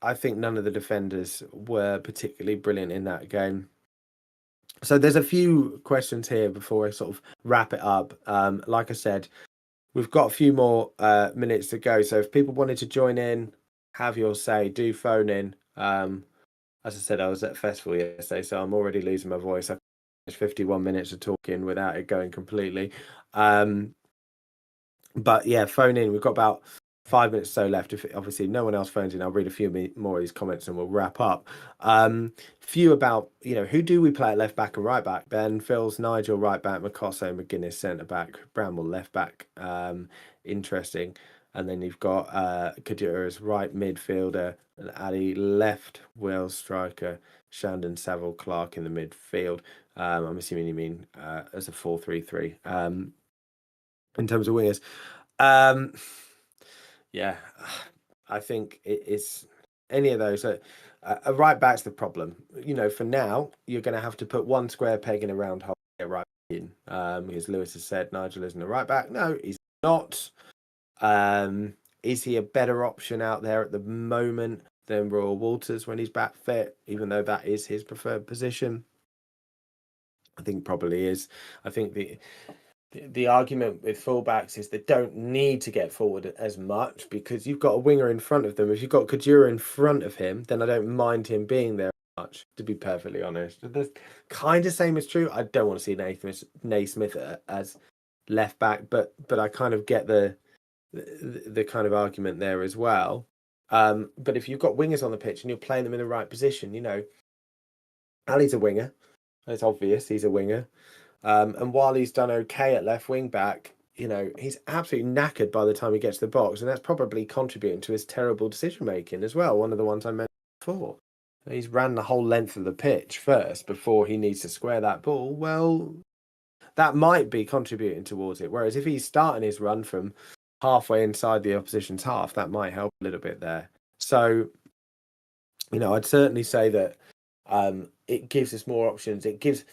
I think none of the defenders were particularly brilliant in that game. So there's a few questions here before I sort of wrap it up. Like I said, we've got a few more minutes to go. So if people wanted to join in, have your say, do phone in. As I said, I was at a festival yesterday, so I'm already losing my voice. I finished 51 minutes of talking without it going completely. But yeah, phone in. We've got about 5 minutes or so left. If obviously no one else phones in, I'll read a few more of these comments and we'll wrap up. Few about, who do we play at left back and right back? Ben, Phils, Nigel right back, Makoso, McGuinness centre back, Bramwell left back. Interesting. And then you've got Kadira as right midfielder and Ali left, Wales striker, Shandon, Saville, Clark in the midfield. I'm assuming you mean as a 4-3-3. In terms of wingers. Yeah, I think it's any of those. A right back's the problem. For now, you're going to have to put one square peg in a round hole to get right back in. As Lewis has said, Nigel isn't a right back. No, he's not. Is he a better option out there at the moment than Royal Walters when he's back fit, even though that is his preferred position? I think probably is. I think the argument with fullbacks is they don't need to get forward as much because you've got a winger in front of them. If you've got Kadura in front of him, then I don't mind him being there much, to be perfectly honest. The kind of same is true. I don't want to see Naismith as left back, but I kind of get the kind of argument there as well. But if you've got wingers on the pitch and you're playing them in the right position, Ali's a winger. It's obvious he's a winger. And while he's done okay at left wing back, he's absolutely knackered by the time he gets to the box, and that's probably contributing to his terrible decision making as well. One of the ones I mentioned before. He's ran the whole length of the pitch first before he needs to square that ball. Well, that might be contributing towards it. Whereas if he's starting his run from halfway inside the opposition's half, that might help a little bit there. So, I'd certainly say that it gives us more options. It gives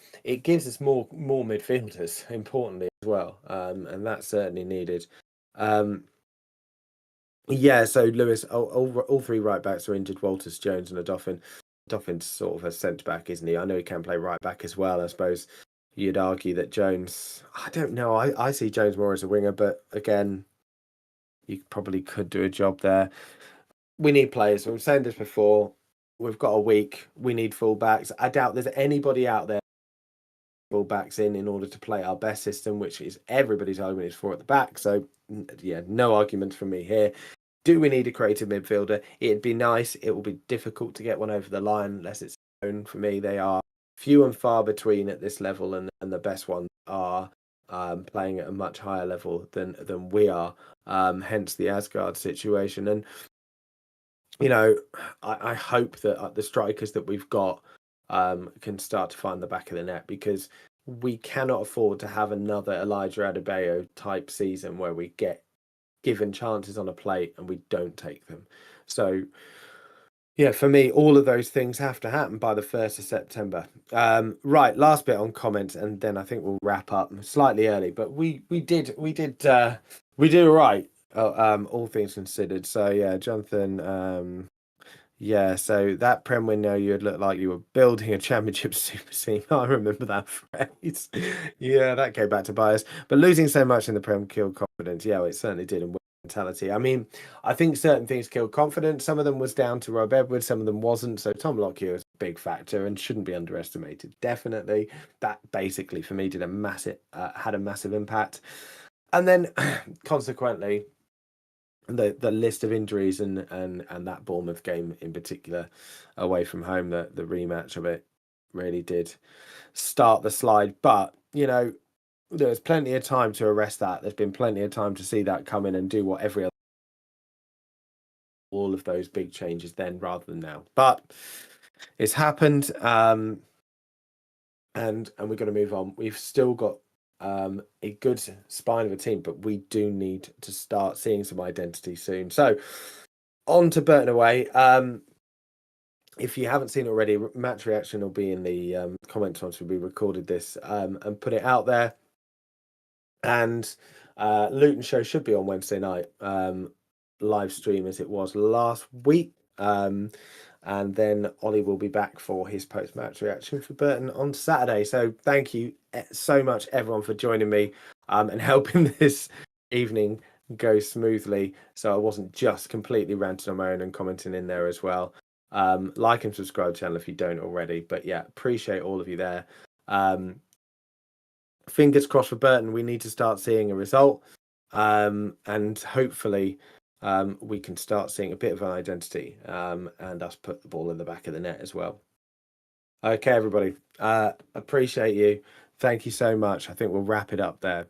us more midfielders, importantly as well, and that's certainly needed. Yeah. So Lewis, all 3 right backs are injured. Walters, Jones, and Odoffin. Odoffin's sort of a centre back, isn't he? I know he can play right back as well. I suppose you'd argue that Jones. I don't know. I see Jones more as a winger, but again, you probably could do a job there. We need players. We've said this before. We've got a week. We need fullbacks. I doubt there's anybody out there fullbacks in order to play our best system, which is everybody's argument is 4 at the back. So, yeah, no arguments from me here. Do we need a creative midfielder? It'd be nice. It will be difficult to get one over the line unless it's own. For me, they are few and far between at this level, and the best ones are playing at a much higher level than we are. Hence the Asgard situation. And I hope that the strikers that we've got can start to find the back of the net, because we cannot afford to have another Elijah Adebayo type season where we get given chances on a plate and we don't take them. So, Yeah, for me, all of those things have to happen by the 1st of September. Right, last bit on comments, and then I think we'll wrap up slightly early. But we did all right, all things considered. So yeah, Jonathan. Yeah, so that Prem window, you'd look like you were building a championship super team. I remember that phrase. Yeah, that came back to bite us. But losing so much in the Prem killed confidence. Yeah, well, it certainly did. And mentality. I mean, I think certain things killed confidence. Some of them was down to Rob Edwards, some of them wasn't. So Tom Lockyer is a big factor and shouldn't be underestimated. Definitely, that basically for me did had a massive impact. And then consequently, the list of injuries and that Bournemouth game in particular, away from home, the rematch of it really did start the slide. But there's plenty of time to arrest that. There's been plenty of time to see that come in and do what every other, all of those big changes then rather than now. But it's happened, and we're going to move on. We've still got a good spine of a team, but we do need to start seeing some identity soon. So on to Burton away. If you haven't seen it already, match reaction will be in the comments once we recorded this, and put it out there. And Luton show should be on Wednesday night, live stream as it was last week. And then Ollie will be back for his post-match reaction for Burton on Saturday. So thank you so much, everyone, for joining me and helping this evening go smoothly. So I wasn't just completely ranting on my own and commenting in there as well. Like and subscribe to the channel if you don't already. But yeah, appreciate all of you there. Fingers crossed for Burton. We need to start seeing a result. And hopefully we can start seeing a bit of an identity and us put the ball in the back of the net as well. Okay, everybody. Appreciate you. Thank you so much. I think we'll wrap it up there.